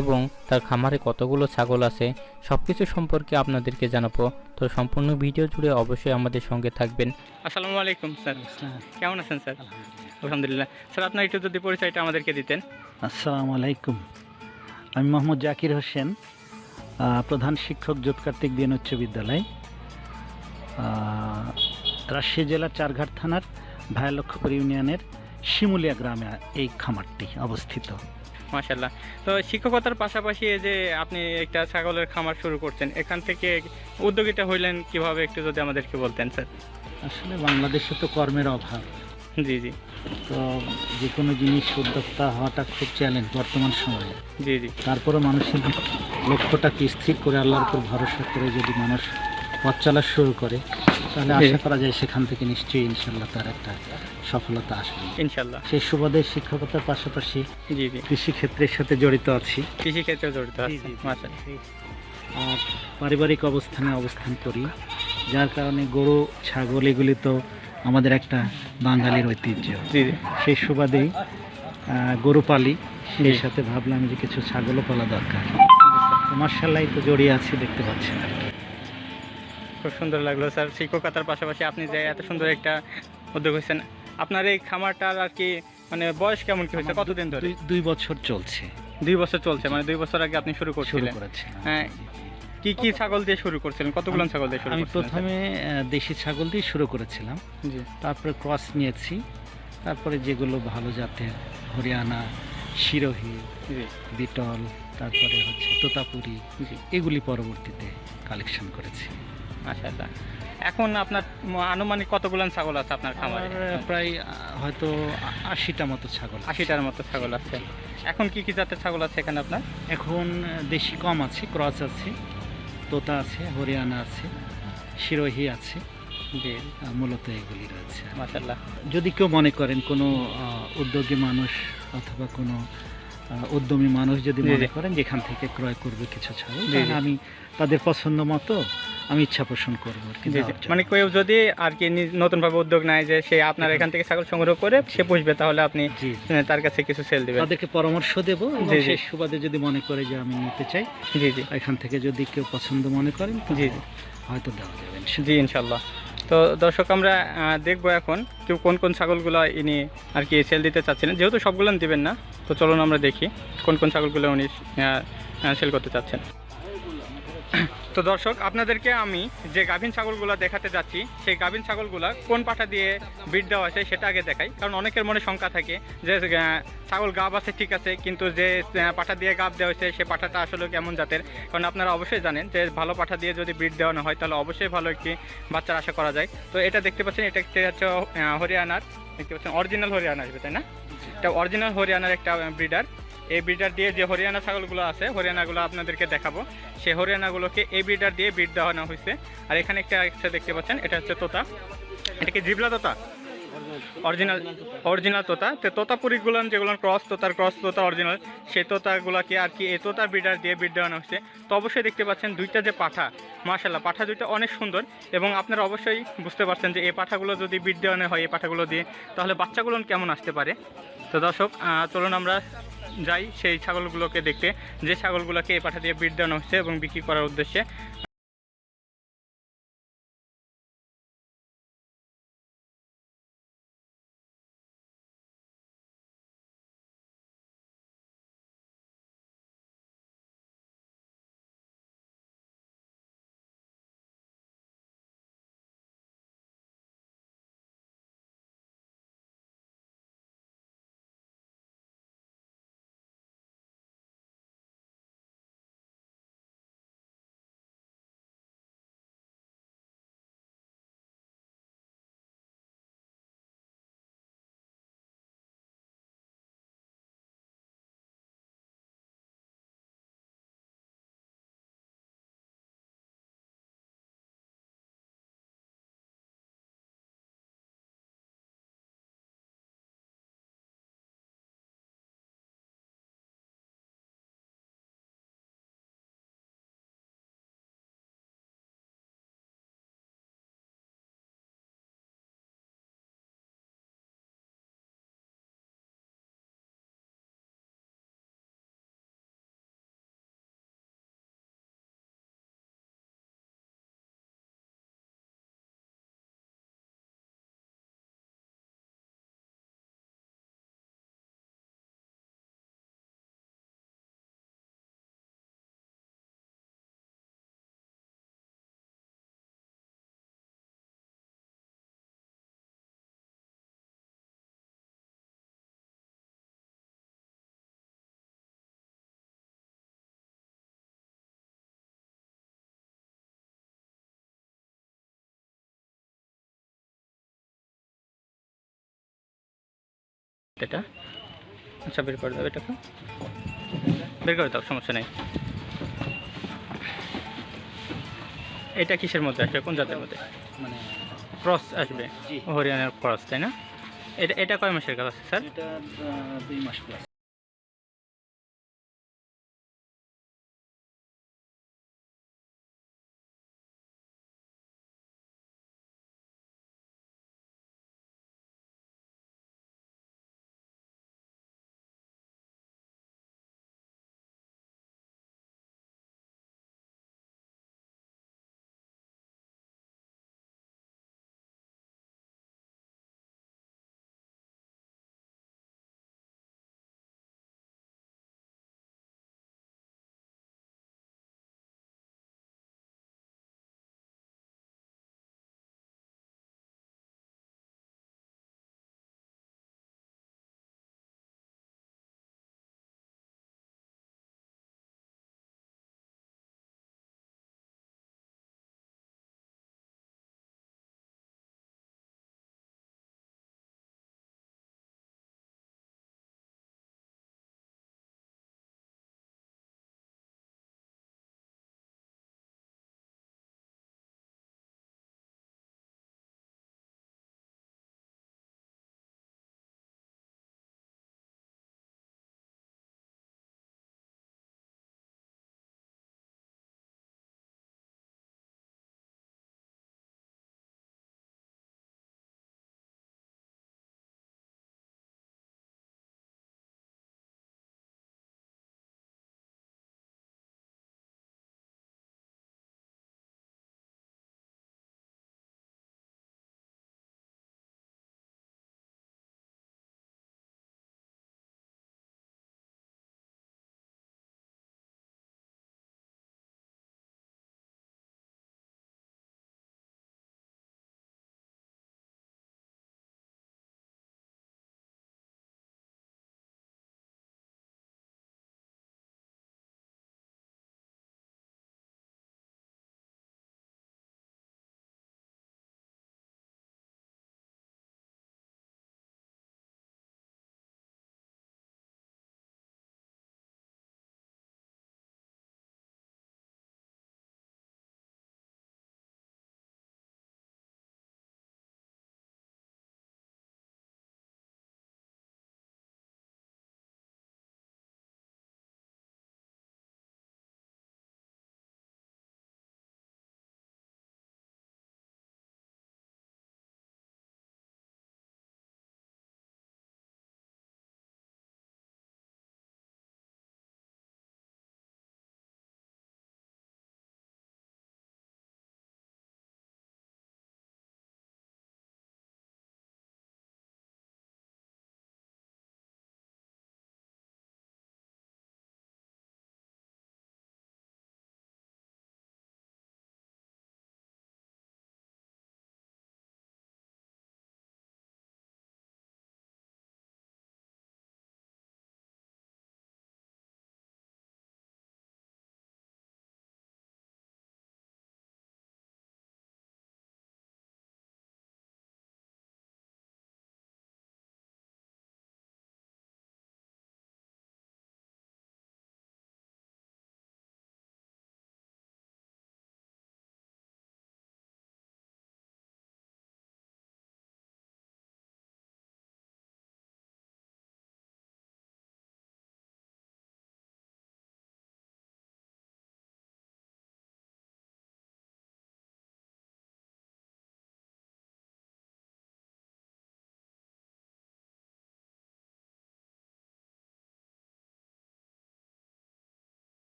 এবং তার খামারে কতগুলো ছাগল আছে সব কিছু সম্পর্কে আপনাদেরকে জানাবো। তো সম্পূর্ণ ভিডিও জুড়ে অবশ্যই আমাদের সঙ্গে থাকবেন। আসসালামু আলাইকুম স্যার, কেমন আছেন স্যার? আলহামদুলিল্লাহ। স্যার আপনার একটু যদি পরিচয়টা আমাদেরকে দিতেন। আসসালামু আলাইকুম, আমি মোহাম্মদ জাকির হোসেন, প্রধান শিক্ষক জোট কার্তিক বিএন উচ্চ বিদ্যালয়, রাজশাহী জেলার চারঘাট থানার ভায়ালক্ষ্যপুর ইউনিয়নের শিমুলিয়া গ্রামে এই খামারটি অবস্থিত। মাশাআল্লাহ। তো শিক্ষকতার পাশাপাশি এই যে আপনি একটা ছাগলের খামার শুরু করছেন, এখান থেকে উদ্যোগীটা হইলেন কিভাবে একটু যদি আমাদেরকে বলতেন স্যার। আসলে বাংলাদেশে তো কর্মের অভাব, জি জি তো যে কোনো জিনিস উদ্যোক্তা হওয়াটা খুব চ্যালেঞ্জ বর্তমান সময়ে। জি জি তারপরে মানুষের লক্ষ্যটাকে স্থির করে আল্লাহর উপর ভরসা করে যদি মানুষ পথ চলা শুরু করে, তাহলে আশা করা যায় সেখান থেকে নিশ্চয়ই ইনশাল্লাহ তার একটা সফলতা আসবে ইনশাল্লাহ। সেই সুবাদে শিক্ষকতার পাশাপাশি জি জি কৃষি ক্ষেত্রের সাথে জড়িত আছি। কৃষি ক্ষেত্রে জড়িত আছে। জি, জি, জি। মাশাআল্লাহ। আর পারিবারিক অবস্থানে অবস্থান করি, যার কারণে গরু ছাগল এগুলি তো আমাদের একটা বাঙালির ঐতিহ্য। জি জি সেই সুবাদেই গরু পালি, সেই জি। সাথে ভাবলাম যে কিছু ছাগলও পালা দরকার। তো মার্শাল্লাহ তো জড়িয়ে আছি, দেখতে পাচ্ছেন আর কি। খুব সুন্দর লাগলো স্যার, শিক্ষকতার পাশাপাশি আপনি যে এত সুন্দর একটা উদ্যোগ হয়েছেন। আপনার এই খামারটার আর কি মানে বয়স কেমন কি হয়েছে, কতদিন ধরে? 2 বছর চলছে। 2 বছর চলছে, মানে 2 বছর আগে আপনি শুরু শুরু করছিলেন। করেছি। হ্যাঁ, কি কি ছাগল দিয়ে শুরু করছিলেন, কতগুলো ছাগল দিয়ে শুরু আমি করছিলেন? প্রথমে দেশি ছাগল দিয়ে শুরু করেছিলাম, জি তারপরে ক্রস নিয়েছি, তারপরে যেগুলো ভালো জাতের হরিয়ানা, সিরোহি, জি বিটল, তারপরে হচ্ছে তোতাপুরি, জি এগুলি পরবর্তীতে কালেকশন করেছি। মাশাআল্লাহ। এখন আপনার আনুমানিক কতগুলো ছাগল আছে আপনার খামারে? আমার প্রায় হয়তো 80টা মতো ছাগল আছে। 80টার মতো ছাগল আছে। এখন কি কি জাতের ছাগল আছে এখানে আপনার? এখন দেশি কম আছে, ক্রস আছে, তোতা আছে, হরিয়ানা আছে, সিরোহি আছে, জি মূলত এগুলি রয়েছে। মাশাআল্লাহ। যদি কেউ মনে করেন কোনো উদ্যোগী মানুষ অথবা কোনো উদ্যমী মানুষ যদি জি, মনে জি। করেন যেখান থেকে ক্রয় করবে কিছু ছাগল, জি, তাহলে জি। আমি তাদের পছন্দ মতো আমি ইচ্ছা পোষণ করবো আর কি, জি জি দেওয়ার জন্য। মানে কেউ যদি আর কি নতুনভাবে উদ্যোগ নেয় যে সে আপনার এখান থেকে ছাগল সংগ্রহ করে সে পুষবে, তাহলে আপনি জি, জি। তার কাছে কিছু সেল দিবেন। তাদেরকে পরামর্শ দেব এবং জি, জি। সেই সুবাদে যদি মনে করে যে আমি নিতে চাই, জি জি এখান থেকে যদি কেউ পছন্দ মনে করেন, জি তাহলে হয়তো দেওয়া যাবে ইনশাআল্লাহ। জি ইনশাল্লাহ। তো দর্শক আমরা দেখবো এখন কেউ কোন কোন ছাগলগুলো ইনি আর কি সেল দিতে চাচ্ছেন, যেহেতু সবগুলো দিবেন না। তো চলুন আমরা দেখি কোন কোন ছাগলগুলো উনি সেল করতে চাচ্ছেন। তো দর্শক আপনাদেরকে আমি যে গাভীন ছাগলগুলো দেখাতে যাচ্ছি, সেই গাভীন ছাগলগুলো কোন পাঠা দিয়ে ব্রিড দেওয়া আছে সেটা আগে দেখাই, কারণ অনেকের মনে শঙ্কা থাকে যে ছাগল গাব আছে ঠিক আছে, কিন্তু যে পাঠা দিয়ে গাব দেওয়া হয়েছে সে পাঠাটা আসলে কেমন জাতের। কারণ আপনারা অবশ্যই জানেন যে ভালো পাঠা দিয়ে যদি ব্রিড দেওয়ানো হয় তাহলে অবশ্যই ভালো একটি বাচ্চার আশা করা যায়। তো এটা দেখতে পাচ্ছেন, এটা হচ্ছে হরিয়ানার, দেখতে পাচ্ছেন অরিজিনাল হরিয়ানা আসবে তাই না? এটা অরিজিনাল হরিয়ানার একটা ব্রিডার। এই ব্রিডার দিয়ে যে হরিয়ানা ছাগলগুলো আছে, হরিয়ানাগুলো আপনাদেরকে দেখাবো। সেই হরিয়ানাগুলোকে এই ব্রিডার দিয়ে ব্রিড দেওয়ানো হয়েছে। আর এখানে একটা দেখতে পাচ্ছেন, এটা হচ্ছে তোতা। এটা কি জিবলা তোতা? অরিজিনাল অরিজিনাল তোতা। তো তোতাপুরিগুলো যেগুলো ক্রস তোতা অরিজিনাল, সেই তোতাগুলোকে আর কি এই তোতা ব্রিডার দিয়ে ব্রিড দেওয়ানো হচ্ছে। তো অবশ্যই দেখতে পাচ্ছেন দুইটা যে পাঠা, মাশাআল্লাহ পাঠা দুইটা অনেক সুন্দর। এবং আপনারা অবশ্যই বুঝতে পারছেন যে এই পাঠাগুলো যদি ব্রিড দেওয়ানো হয় এই পাঠাগুলো দিয়ে, তাহলে বাচ্চাগুলো কেমন আসতে পারে। তো দর্শক চলুন আমরা যাই সেই ছাগলগুলোকে দেখতে, যে ছাগলগুলোকে এই পাঠা দিয়ে ব্রিড দেওয়ানো হচ্ছে এবং বিক্রি করার উদ্দেশ্যে। এটা আচ্ছা বের করে দাও, এটাকে বের করে দাও, সমস্যা নেই। এটা কিসের মধ্যে আসবে, কোন জাতের মধ্যে? মানে ক্রস আসবে, জি। হরিয়ানার ক্রস, তাই না? এটা কয় মাসের গাছ আছে স্যার? এটা 2 মাস প্লাস।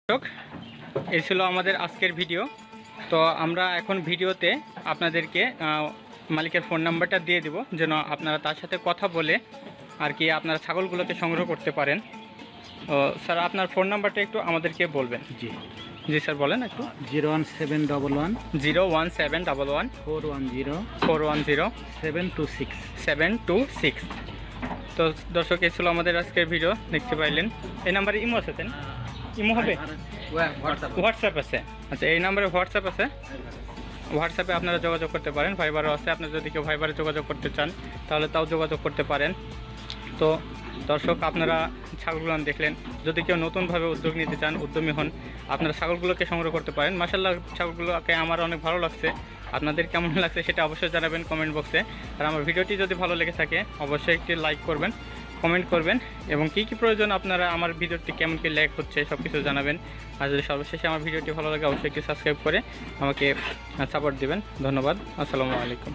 দর্শক, এই ছিল আমাদের আজকের ভিডিও। তো আমরা এখন ভিডিওতে আপনাদেরকে মালিকের ফোন নাম্বারটা দিয়ে দেব, যেন আপনারা তার সাথে কথা বলে আর কি আপনারা ছাগলগুলোকে সংগ্রহ করতে পারেন। তো স্যার আপনার ফোন নাম্বারটা একটু আমাদেরকে বলবেন। জি জি স্যার বলেন একটু। 01711 01711 410 410 726। 726। তো তো দর্শক এই ছিল আমাদের আজকের ভিডিও, দেখতে পাইলেন। এই নাম্বারে ইমো আছে তাই না? ইমো হবে, হোয়াটসঅ্যাপ আছে। আচ্ছা, এই নাম্বারে হোয়াটসঅ্যাপ আছে, হোয়াটসঅ্যাপে আপনারা যোগাযোগ করতে পারেন। ভাইবারও আছে, আপনারা যদি কেউ ভাইবারে যোগাযোগ করতে চান তাহলে তাও যোগাযোগ করতে পারেন। তো দর্শক, আপনারা ছাগলগুলো দেখলেন, যদি কেউ নতুনভাবে উদ্যোগ নিতে চান, উদ্যমী হন, আপনারা ছাগলগুলোকে সংগ্রহ করতে পারেন। মাশাআল্লাহ, ছাগলগুলোকে আমার অনেক ভালো লাগছে। আপনাদের কেমন লাগছে সেটা অবশ্যই জানাবেন কমেন্ট বক্সে। আর আমার ভিডিওটি যদি ভালো লেগে থাকে অবশ্যই একটি লাইক করবেন, কমেন্ট করবেন, এবং কী কী প্রয়োজন আপনারা আমার ভিডিওটি কেমন কী ল্যাগ হচ্ছে সব কিছু জানাবেন। আর যদি সর্বশেষে আমার ভিডিওটি ভালো লাগে অবশ্যই একটি সাবস্ক্রাইব করে আমাকে সাপোর্ট দিবেন। ধন্যবাদ, আসসালামু আলাইকুম।